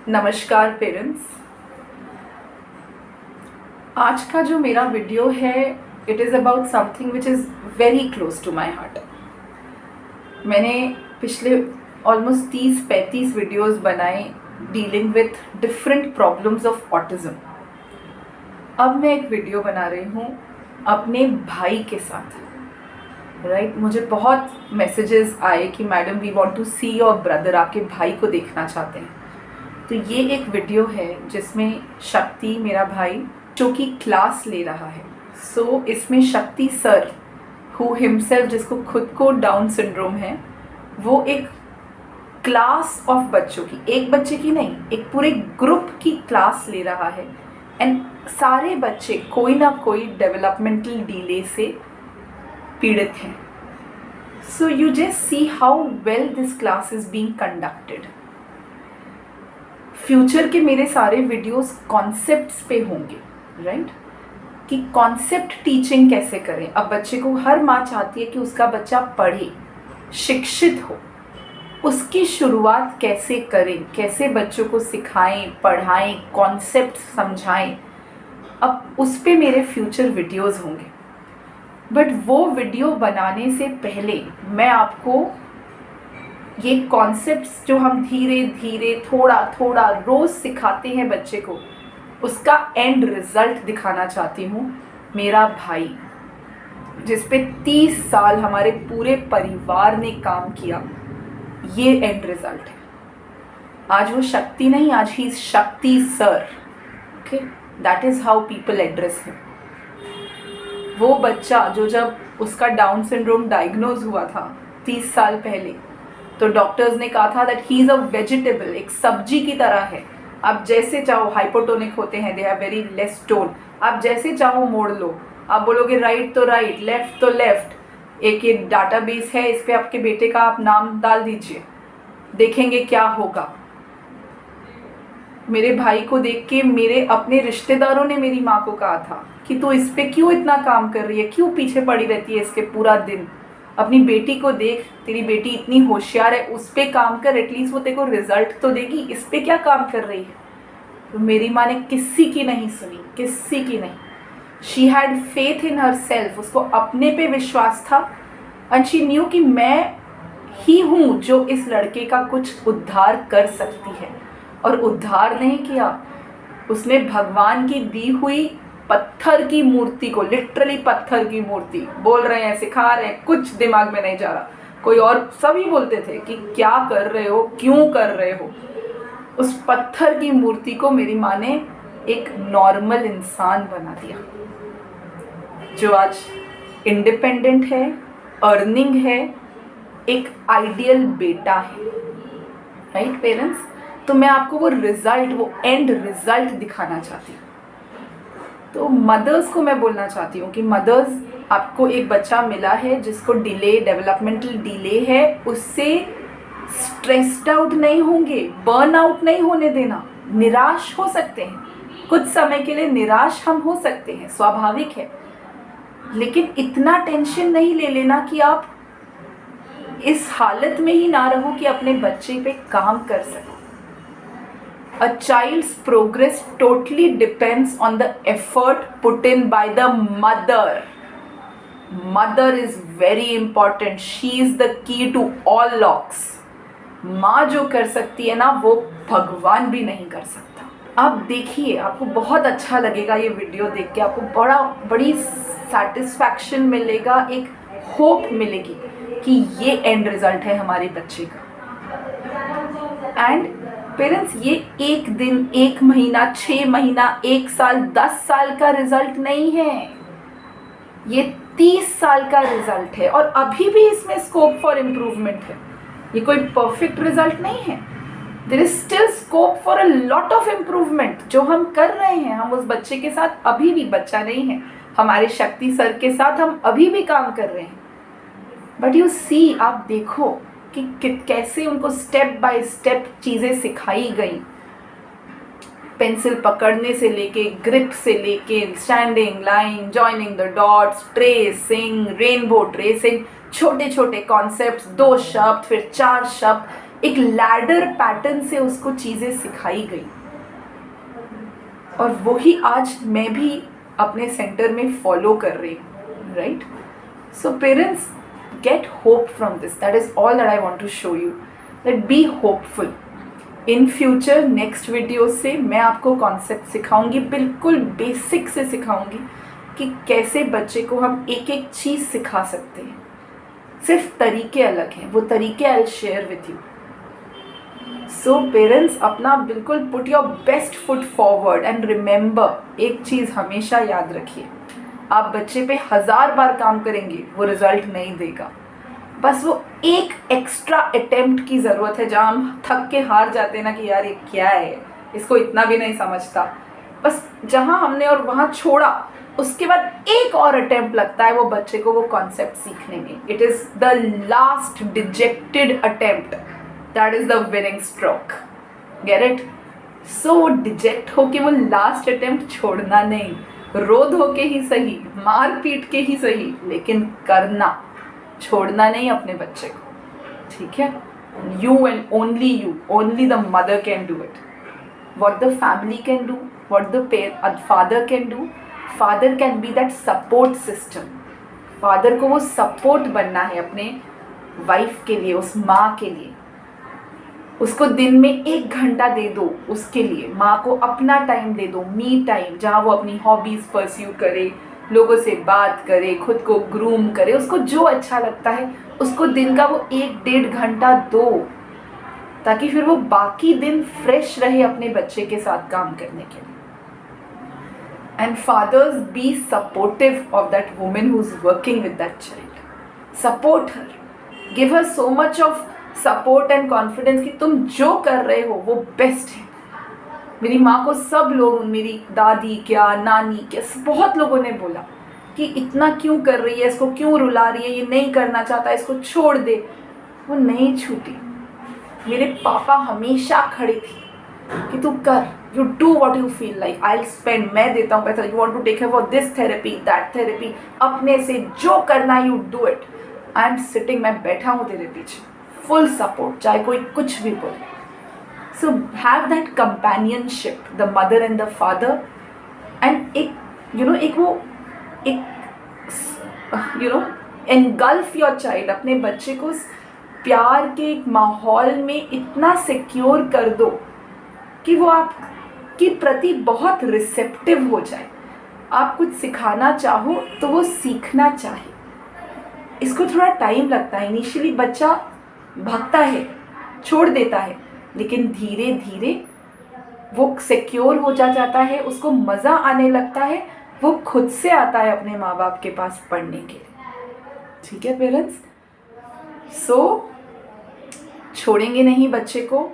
नमस्कार पेरेंट्स। आज का जो मेरा वीडियो है it is about something which is very close to my heart. मैंने पिछले ऑलमोस्ट 30-35 वीडियोस बनाए dealing with different problems of autism. अब मैं एक वीडियो बना रही हूँ अपने भाई के साथ। राइट, मुझे बहुत मैसेजेस आए कि madam we want to see your brother, आपके भाई को देखना चाहते हैं। तो ये एक वीडियो है जिसमें शक्ति मेरा भाई जो कि क्लास ले रहा है। सो इसमें शक्ति सर हु हिमसेल्फ, जिसको खुद को डाउन सिंड्रोम है, वो एक क्लास ऑफ बच्चों की, एक बच्चे की नहीं, एक पूरे ग्रुप की क्लास ले रहा है। एंड सारे बच्चे कोई ना कोई डेवलपमेंटल डिले से पीड़ित हैं। So you just see how well this class is being conducted. Future के मेरे सारे वीडियोस कॉन्सेप्ट्स पे होंगे, राइट, कि कॉन्सेप्ट टीचिंग कैसे करें। अब बच्चे को, हर माँ चाहती है कि उसका बच्चा पढ़े, शिक्षित हो, उसकी शुरुआत कैसे करें, कैसे बच्चों को सिखाएं, पढ़ाएं, कॉन्सेप्ट समझाएं। अब उस पे मेरे फ्यूचर वीडियोस होंगे। बट वो वीडियो बनाने से पहले मैं आपको ये कॉन्सेप्ट्स जो हम धीरे धीरे थोड़ा थोड़ा रोज़ सिखाते हैं बच्चे को, उसका एंड रिज़ल्ट दिखाना चाहती हूँ। मेरा भाई जिस पे 30 साल हमारे पूरे परिवार ने काम किया, ये एंड रिज़ल्ट है। आज वो शक्ति नहीं, आज ही शक्ति sir. Okay, that is how people address him. वो बच्चा जो जब उसका डाउन सिंड्रोम डायग्नोज हुआ था 30 साल पहले, तो डॉक्टर्स ने कहा था that he is a vegetable, एक सब्जी की तरह है। आप जैसे चाहो, हाइपोटोनिक होते हैं, they have very less tone, आप जैसे चाहो मोड़ लो। आप बोलोगे राइट तो राइट, लेफ्ट तो लेफ्ट। एक डाटाबेस है, इस पे आपके बेटे का आप नाम डाल दीजिए, देखेंगे क्या होगा। मेरे भाई को देख के मेरे अपने रिश्तेदारों ने मेरी माँ को कहा था कि तू इस पे क्यों इतना काम कर रही है, क्यों पीछे पड़ी रहती है इसके पूरा दिन। अपनी बेटी को देख, तेरी बेटी इतनी होशियार है, उस पर काम कर, एटलीस्ट वो तेरे को रिजल्ट तो देगी, इस पे क्या काम कर रही है। तो मेरी माँ ने किसी की नहीं सुनी, किसी की नहीं। She had faith in her self, उसको अपने पे विश्वास था। एंड शी न्यू कि मैं ही हूँ जो इस लड़के का कुछ उद्धार कर सकती है। और उद्धार नहीं किया उसने, भगवान की दी हुई पत्थर की मूर्ति को, लिटरली पत्थर की मूर्ति, बोल रहे हैं, सिखा रहे हैं, कुछ दिमाग में नहीं जा रहा। कोई और सभी बोलते थे कि क्या कर रहे हो, क्यों कर रहे हो। उस पत्थर की मूर्ति को मेरी माँ ने एक नॉर्मल इंसान बना दिया, जो आज इंडिपेंडेंट है, अर्निंग है, एक आइडियल बेटा है। राइट पेरेंट्स, तो मैं आपको वो रिजल्ट, वो एंड रिजल्ट दिखाना चाहती हूँ। तो मदर्स को मैं बोलना चाहती हूँ कि मदर्स, आपको एक बच्चा मिला है जिसको डिले, डेवलपमेंटल डिले है, उससे स्ट्रेस्ड आउट नहीं होंगे, बर्न आउट नहीं होने देना। निराश हो सकते हैं, कुछ समय के लिए निराश हम हो सकते हैं, स्वाभाविक है, लेकिन इतना टेंशन नहीं ले लेना कि आप इस हालत में ही ना रहो कि अपने बच्चे पे काम कर सको। A child's progress totally depends on the effort put in by the mother. Mother is very important. She is the key to all locks. माँ जो कर सकती है ना, वो भगवान भी नहीं कर सकता। आप देखिए, आपको बहुत अच्छा लगेगा ये वीडियो देख के, आपको बड़ी सेटिस्फैक्शन मिलेगा, एक होप मिलेगी कि ये एंड रिजल्ट है हमारे बच्चे का। एंड पेरेंट्स, ये एक दिन, एक महीना, 6 महीना, 1 साल, 10 साल का रिजल्ट नहीं है, ये 30 साल का रिजल्ट है। और अभी भी इसमें स्कोप फॉर इम्प्रूवमेंट है। ये कोई परफेक्ट रिजल्ट नहीं है। There is still scope for a lot of improvement. जो हम कर रहे हैं, हम उस बच्चे के साथ, अभी भी बच्चा नहीं है, हमारे शक्ति सर के साथ हम अभी भी काम कर रहे हैं। बट यू सी, आप देखो कि कैसे उनको स्टेप बाय स्टेप चीज़ें सिखाई गई। पेंसिल पकड़ने से लेके, ग्रिप से लेके, standing line, joining the dots, tracing, rainbow tracing, छोटे छोटे कॉन्सेप्ट्स, 2 शब्द, फिर 4 शब्द, एक लैडर पैटर्न से उसको चीज़ें सिखाई गई, और वही आज मैं भी अपने सेंटर में फॉलो कर रही हूँ, right? So parents, get hope from this. That is all that I want to show you, that be hopeful. In future next video से मैं आपको कॉन्सेप्ट सिखाऊंगी, बिल्कुल बेसिक से सिखाऊंगी कि कैसे बच्चे को हम एक एक चीज़ सिखा सकते हैं। सिर्फ तरीके अलग हैं, वो तरीके I will share with you. So parents, अपना बिल्कुल put your best foot forward and remember, एक चीज़ हमेशा याद रखिए, आप बच्चे पे 1000 बार काम करेंगे वो रिजल्ट नहीं देगा। बस वो एक एक्स्ट्रा अटेम्प्ट की ज़रूरत है, जहाँ हम थक के हार जाते हैं ना कि यार ये क्या है, इसको इतना भी नहीं समझता। बस जहाँ हमने और वहाँ छोड़ा, उसके बाद एक और अटेम्प्ट लगता है वो बच्चे को वो कॉन्सेप्ट सीखने में। It is the last dejected attempt that is the winning stroke. Get it? So deject होके वो लास्ट अटेम्प्ट छोड़ना नहीं, रोध होके ही सही, मार पीट के ही सही, लेकिन करना, छोड़ना नहीं अपने बच्चे को, ठीक है? You and only you, only the mother can do it. What the family can do, what the father can do, father can be that support system. Father को वो सपोर्ट बनना है अपने वाइफ के लिए, उस माँ के लिए। उसको दिन में 1 घंटा दे दो उसके लिए, माँ को अपना टाइम दे दो, मी टाइम, जहाँ वो अपनी हॉबीज़ परस्यू करे, लोगों से बात करे, खुद को ग्रूम करे, उसको जो अच्छा लगता है उसको दिन का वो 1-1.5 घंटा दो, ताकि फिर वो बाकी दिन फ्रेश रहे अपने बच्चे के साथ काम करने के लिए। And fathers, be supportive of that women who is working with that child. Support her, give her so much of support and confidence कि तुम जो कर रहे हो वो बेस्ट है। मेरी माँ को सब लोग, मेरी दादी क्या, नानी क्या, बहुत लोगों ने बोला कि इतना क्यों कर रही है, इसको क्यों रुला रही है, ये नहीं करना चाहता, इसको छोड़ दे। वो नहीं छूटी। मेरे पापा हमेशा खड़े थे कि तू कर, you do what you feel like, I will spend, मैं देता हूँ पैसा, you want to take care for this therapy, that therapy, अपने से जो करना है you do it. I am sitting, मैं बैठा हूँ तेरे पीछे, फुल सपोर्ट, चाहे कोई कुछ भी बोले। So have that companionship, the mother and the father, and engulf your child, अपने बच्चे को प्यार के एक माहौल में इतना सिक्योर कर दो कि वो आपके प्रति बहुत रिसेप्टिव हो जाए। आप कुछ सिखाना चाहो तो वो सीखना चाहे। इसको थोड़ा टाइम लगता है, इनिशियली बच्चा भागता है, छोड़ देता है, लेकिन धीरे धीरे वो सिक्योर हो जाता है, उसको मज़ा आने लगता है, वो खुद से आता है अपने माँ बाप के पास पढ़ने के लिए। ठीक है पेरेंट्स? सो छोड़ेंगे नहीं बच्चे को,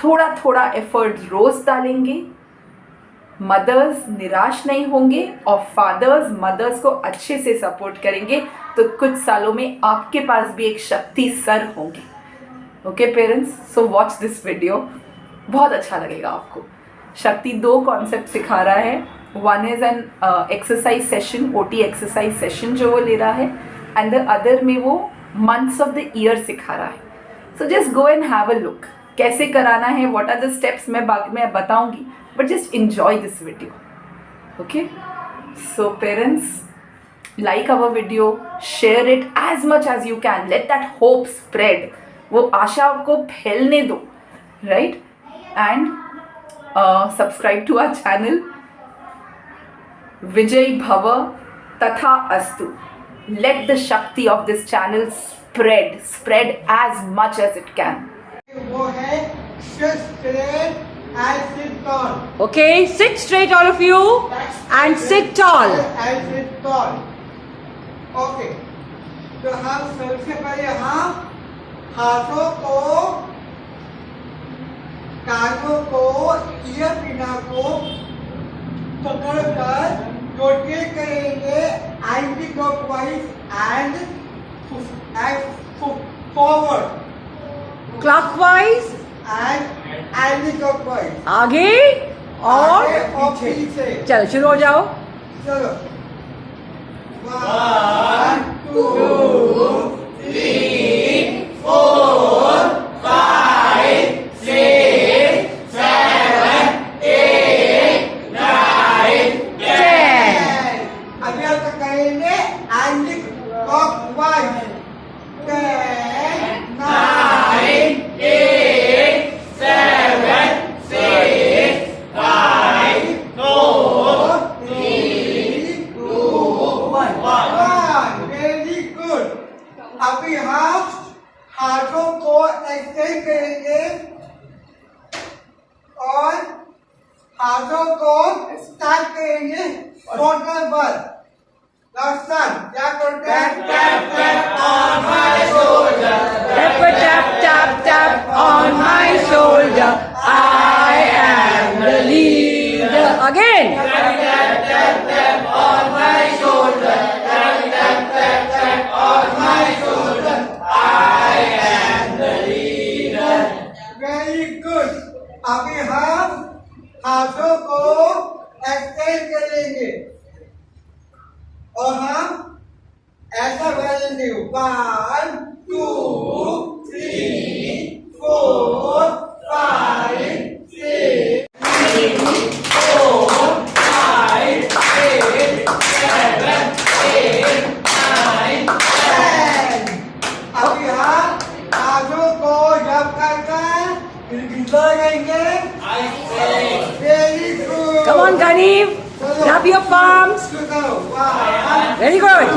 थोड़ा थोड़ा एफर्ट रोज़ डालेंगे। मदर्स निराश नहीं होंगे और फादर्स मदर्स को अच्छे से सपोर्ट करेंगे, तो कुछ सालों में आपके पास भी एक शक्ति सर होंगी। Okay parents, so watch this video, बहुत अच्छा लगेगा आपको। शक्ति 2 कॉन्सेप्ट सिखा रहा है। One is an exercise session, OT exercise session जो वो ले रहा है, एंड द अदर में वो मंथ्स ऑफ द ईयर सिखा रहा है। So just go and have a look, कैसे कराना है, व्हाट आर द स्टेप्स, मैं बाद में बताऊंगी, but just enjoy this video. Okay, so parents, like our video, share it as much as you can, let that hope spread, वो आशा को फैलने दो, right? And subscribe to our channel, Vijay Bhava Tatha Astu. Let the Shakti of this channel spread as much as it can. वो है sit straight and sit tall. Okay, sit straight all of you and sit tall. And sit tall. Okay. तो हम सबसे पहले हम हाथों को, कानों को, ईयर पिना को पकड़कर रोटेट करेंगे anti clockwise and forward, Clockwise and anti clockwise, आगे और पीछे। चलो शुरू हो जाओ। चलो 1 2 3 4 5 हाथों को स्टार्ट करेंगे टोटल पर। दर्शन क्या करते हैं? Tap tap tap tap on my shoulder. I am the leader. Again. Very good. अभी हम हाथों को एक्सटेंड करेंगे और हम ऐसा करेंगे 1 2 3 4 5 6 अभी हम हाथों को जब करते हैं करेंगे। Very good. Come on, Ganev. Rub your palms. Very good.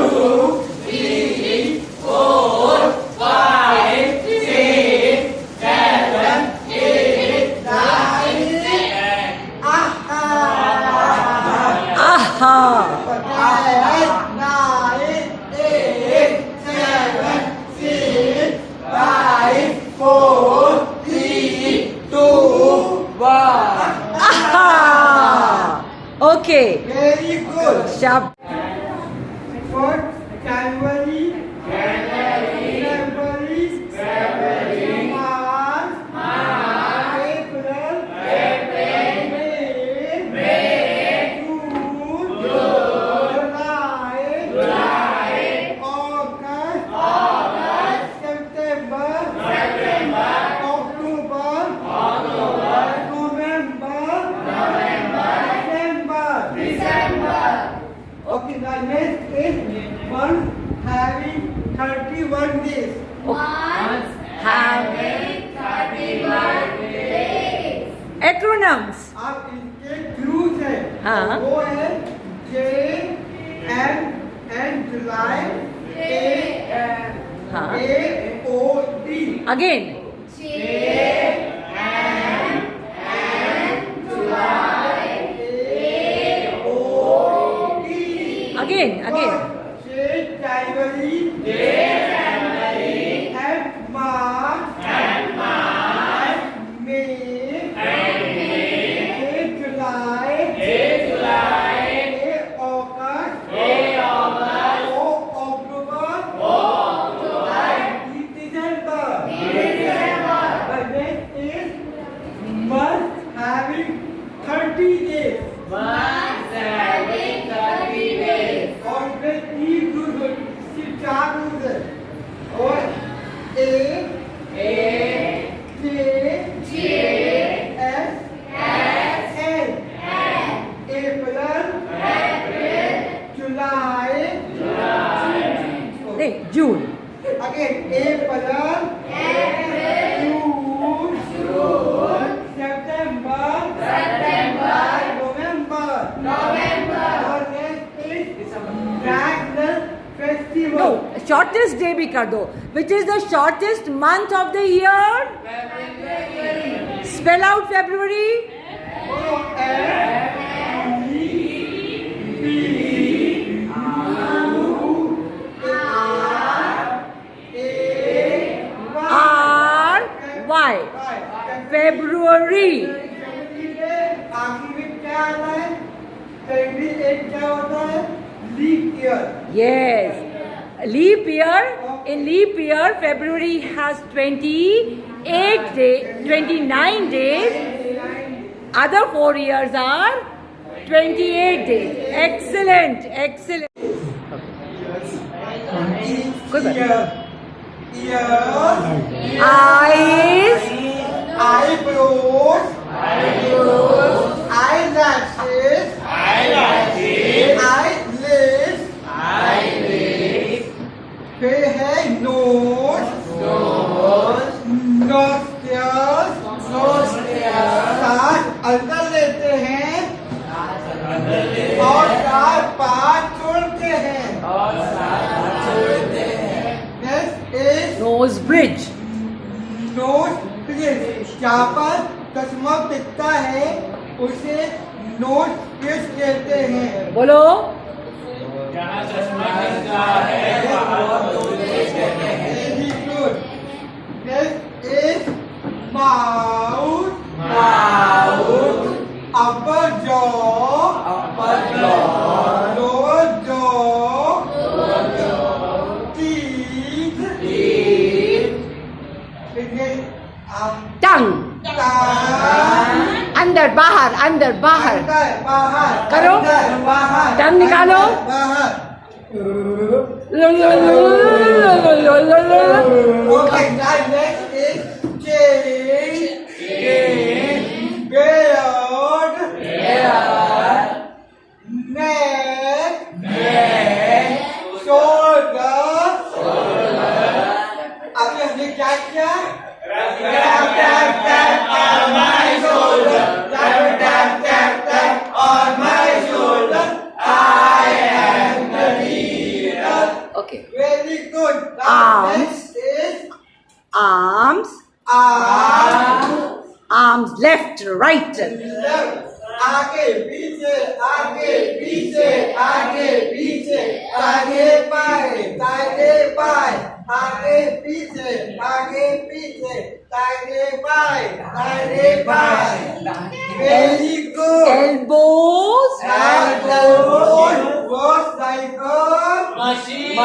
Aha. 9 8 7 6 5 4 3 2 1 Aha. Okay. Very good. Sharp. First January, February, March, April, May, June, July, August, September, October, November, December. Okay, the next is month having 31 days. Acronyms. अब इसके clues हैं। हाँ। वो है J and July, हाँ। AOD। Again. Again. J January, and March, May, July, August, October, December. The next is month having 30 days. और इसमें 3 rules होते हैं, सिर्फ 4 रूल्स है। और A, J, S, N, April, July, Hey, June. again April, June, September, November. और next is National Festival. No, shortest day भी कर दो. Which is the shortest month of the year? Spell out February. R Y. February. आखिर में क्या आता है? फरवरी एक क्या होता है? Leap year. Yes. Leap year. In leap year, February has 29 days. Other 4 years are 28 days. Excellent. Good. Eyes. Eyebrows, eyelashes, eyelids, फिर है nose, nostrils, सांस अंदर लेते हैं और सांस बाहर छोड़ते हैं। Next is Nose bridge. nose bridge, जहाँ पर चश्मा देखता है उसे नोटिस कहते हैं। बोलो। Very good. Next is mouth. Upper jaw. Lower jaw. Teeth. Finish. Tongue. अंदर बाहर अंदर बाहर बाहर करो। बाहर टंग निकालो। बाहर। Okay, now next is chin, beard, neck, shoulder. अभी हमने क्या किया? Tap on my shoulder. Tap on my shoulder. I am the leader. Okay. Very good. Now Arms. next is Arms. arm. Arms left right. Left. आगे पीछे आगे पीछे आगे पीछे आगे बाएं दाहिने बाएं आगे पीछे आगे पीछे दाहिने बाएं दाहिने बाएं। Very good. Elbows. And the road was like a Machine.